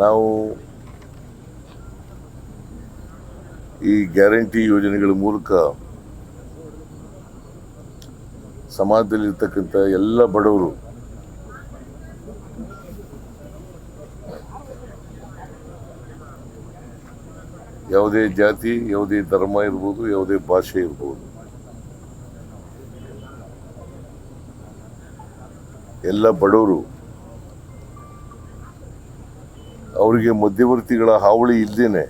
ನಾವು ಈ ಗ್ಯಾರಂಟಿ ಯೋಜನೆಗಳ ಮೂಲಕ ಸಮಾಜದಲ್ಲಿರ್ತಕ್ಕಂಥ ಎಲ್ಲ ಬಡವರು ಯಾವುದೇ ಜಾತಿ, ಯಾವುದೇ ಧರ್ಮ ಇರ್ಬೋದು, ಯಾವುದೇ ಭಾಷೆ ಇರ್ಬೋದು, ಎಲ್ಲ ಬಡವರು ಅವರಿಗೆ ಮಧ್ಯವರ್ತಿಗಳ ಹಾವಳಿ ಇಲ್ಲದೇನೆ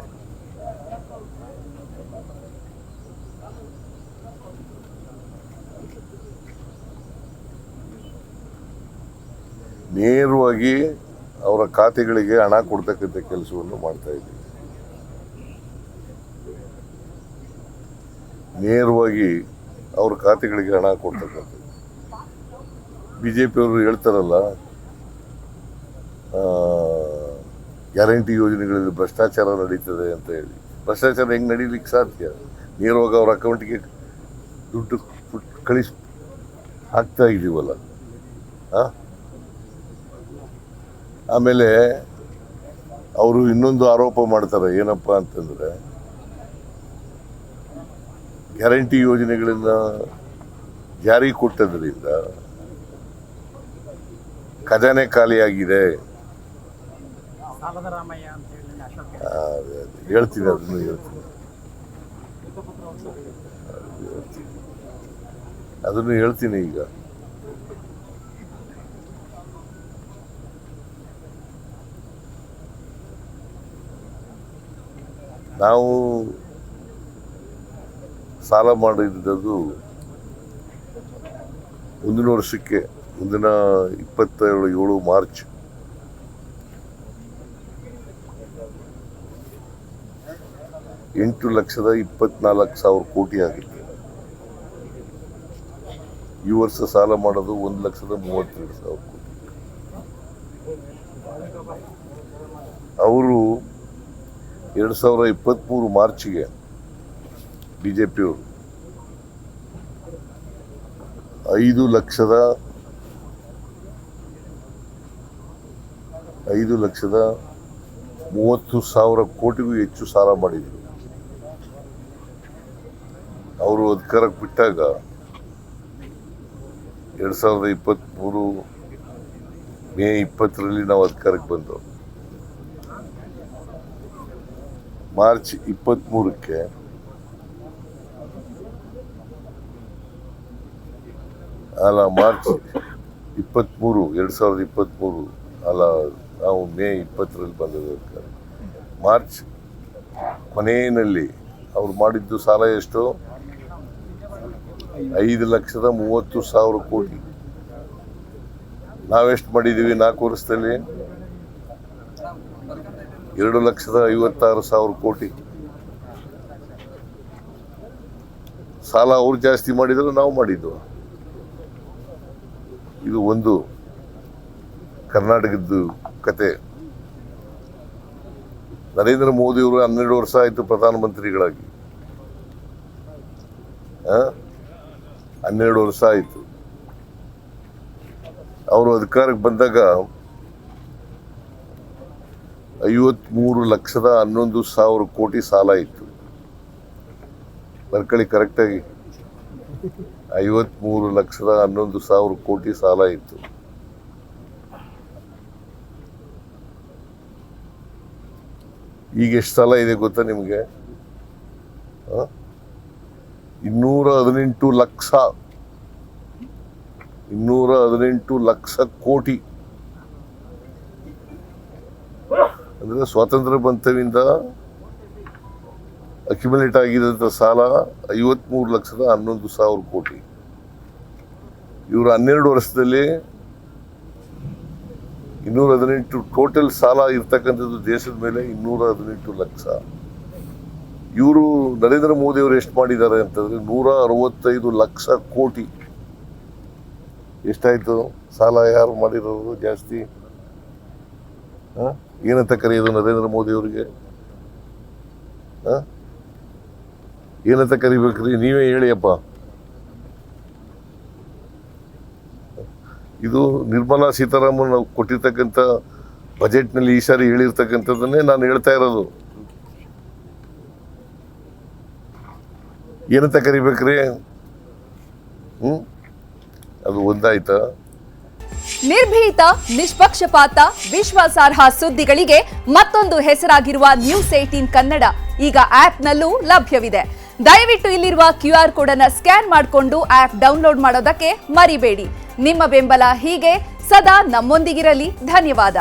ನೇರವಾಗಿ ಅವರ ಖಾತೆಗಳಿಗೆ ಹಣ ಕೊಡ್ತಕ್ಕಂಥ ಕೆಲಸವನ್ನು ಮಾಡ್ತಾ ಇದ್ದೀವಿ. ನೇರವಾಗಿ ಅವ್ರ ಖಾತೆಗಳಿಗೆ ಹಣ ಕೊಡ್ತಕ್ಕಂಥದ್ದು. ಬಿಜೆಪಿಯವರು ಹೇಳ್ತಾರಲ್ಲ, ಗ್ಯಾರಂಟಿ ಯೋಜನೆಗಳಲ್ಲಿ ಭ್ರಷ್ಟಾಚಾರ ನಡೀತದೆ ಅಂತ ಹೇಳಿ. ಭ್ರಷ್ಟಾಚಾರ ಹೆಂಗೆ ನಡೀಲಿಕ್ಕೆ ಸಾಧ್ಯ? ನೇರವಾಗಿ ಅವ್ರ ಅಕೌಂಟಿಗೆ ದುಡ್ಡು ಹಾಕ್ತಾ ಇದ್ದೀವಲ್ಲ. ಆಮೇಲೆ ಅವರು ಇನ್ನೊಂದು ಆರೋಪ ಮಾಡ್ತಾರೆ, ಏನಪ್ಪ ಅಂತಂದ್ರೆ, ಗ್ಯಾರಂಟಿ ಯೋಜನೆಗಳನ್ನ ಜಾರಿ ಕೊಟ್ಟದ್ರಿಂದ ಖಜಾನೆ ಖಾಲಿಯಾಗಿದೆ. ಹೇಳ್ತೀನಿ, ಅದನ್ನು ಹೇಳ್ತೀನಿ ಈಗ. ನಾವು ಸಾಲ ಮಾಡಿದ್ದು ಮುಂದಿನ ವರ್ಷಕ್ಕೆ, ಮುಂದಿನ 27 ಮಾರ್ಚ್ $8,24,000 ಕೋಟಿ ಆಗಿತ್ತು. ಈ ವರ್ಷ ಸಾಲ ಮಾಡೋದು 1,32,000 ಕೋಟಿ. ಅವರು 2023 ಮಾರ್ಚ್ಗೆ ಬಿಜೆಪಿಯವರು 5,30,000 ಕೋಟಿಗೂ ಹೆಚ್ಚು ಸಾಲ ಮಾಡಿದರು. ಅವರು ಅಧಿಕಾರಕ್ಕೆ ಬಿಟ್ಟಾಗ 2023 ಮೇ 20ರಲ್ಲಿ ನಾವು ಅಧಿಕಾರಕ್ಕೆ ಬಂದವು. ಮಾರ್ಚ್ 23ಕ್ಕೆ ಮಾರ್ಚ್ 23, 2023 ನಾವು ಮೇ 20ರಲ್ಲಿ ಬಂದದ್ದು ಅಧಿಕಾರ. ಮಾರ್ಚ್ ಕೊನೆಯಲ್ಲಿ ಅವ್ರು ಮಾಡಿದ್ದು ಸಾಲ ಎಷ್ಟು? 5,30,000 ಕೋಟಿ. ನಾವೆಷ್ಟು ಮಾಡಿದ್ದೀವಿ 4 ವರ್ಷದಲ್ಲಿ? 2,56,000 ಕೋಟಿ. ಸಾಲ ಅವ್ರು ಜಾಸ್ತಿ ಮಾಡಿದ್ರು, ನಾವು ಮಾಡಿದ್ದು. ಇದು ಒಂದು ಕರ್ನಾಟಕದ್ದು ಕತೆ. ನರೇಂದ್ರ ಮೋದಿಯವರು 12 ವರ್ಷ ಆಯಿತು ಪ್ರಧಾನಮಂತ್ರಿಗಳಾಗಿ. 12 ವರ್ಷ ಆಯಿತು. ಅವರು ಅಧಿಕಾರಕ್ಕೆ ಬಂದಾಗ 53,11,000 ಕೋಟಿ ಸಾಲ ಇತ್ತು. ಬರ್ಕೊಳ್ಳಿ ಕರೆಕ್ಟಾಗಿ, 53,11,000 ಕೋಟಿ ಸಾಲ ಇತ್ತು. ಈಗ ಎಷ್ಟು ಸಾಲ ಇದೆ ಗೊತ್ತಾ ನಿಮಗೆ? 218 ಲಕ್ಷ ಕೋಟಿ. ಅಂದ್ರೆ ಸ್ವಾತಂತ್ರ್ಯ ಬಂತವಿಂದ ಅಕ್ಯುಮುಲೇಟ್ ಆಗಿದ್ದಂಥ ಸಾಲ 53,11,000 ಕೋಟಿ. ಇವರು 12 ವರ್ಷದಲ್ಲಿ 218 ಟೋಟಲ್ ಸಾಲ ಇರ್ತಕ್ಕಂಥದ್ದು ದೇಶದ ಮೇಲೆ 218 ಲಕ್ಷ. ಇವರು ನರೇಂದ್ರ ಮೋದಿ ಅವರು ಎಷ್ಟು ಮಾಡಿದ್ದಾರೆ ಅಂತಂದ್ರೆ 165 ಲಕ್ಷ ಕೋಟಿ. ಎಷ್ಟಾಯ್ತು ಸಾಲ? ಯಾರು ಮಾಡಿರೋದು ಜಾಸ್ತಿ? ಏನಂತ ಕರೆಯೋದು ನರೇಂದ್ರ ಮೋದಿ ಅವರಿಗೆ? ಏನಂತ ಕರಿಬೇಕ್ರಿ? ನೀವೇ ಹೇಳಿಯಪ್ಪ. ಇದು ನಿರ್ಮಲಾ ಸೀತಾರಾಮನ್ ಕೊಟ್ಟಿರ್ತಕ್ಕಂಥ ಬಜೆಟ್ನಲ್ಲಿ ಈ ಸಾರಿ ಹೇಳಿರ್ತಕ್ಕಂಥದ್ದನ್ನೇ ನಾನು ಹೇಳ್ತಾ ಇರೋದು. ಏನಂತ ಕರಿಬೇಕ್ರಿ? ಅದು ಒಂದಾಯ್ತಾ? ನಿರ್ಭೀತ, ನಿಷ್ಪಕ್ಷಪಾತ, ವಿಶ್ವಾಸಾರ್ಹ ಸುದ್ದಿಗಳಿಗೆ ಮತ್ತೊಂದು ಹೆಸರಾಗಿರುವ News18 ಕನ್ನಡ ಈಗ ಆಪ್ನಲ್ಲೂ ಲಭ್ಯವಿದೆ. ದಯವಿಟ್ಟು ಇಲ್ಲಿರುವ QR ಕೋಡ್ ಅನ್ನು ಸ್ಕ್ಯಾನ್ ಮಾಡಿಕೊಂಡು ಆಪ್ ಡೌನ್ಲೋಡ್ ಮಾಡೋದಕ್ಕೆ ಮರಿಬೇಡಿ. ನಿಮ್ಮ ಬೆಂಬಲ ಹೀಗೆ ಸದಾ ನಮ್ಮೊಂದಿಗಿರಲಿ. ಧನ್ಯವಾದ.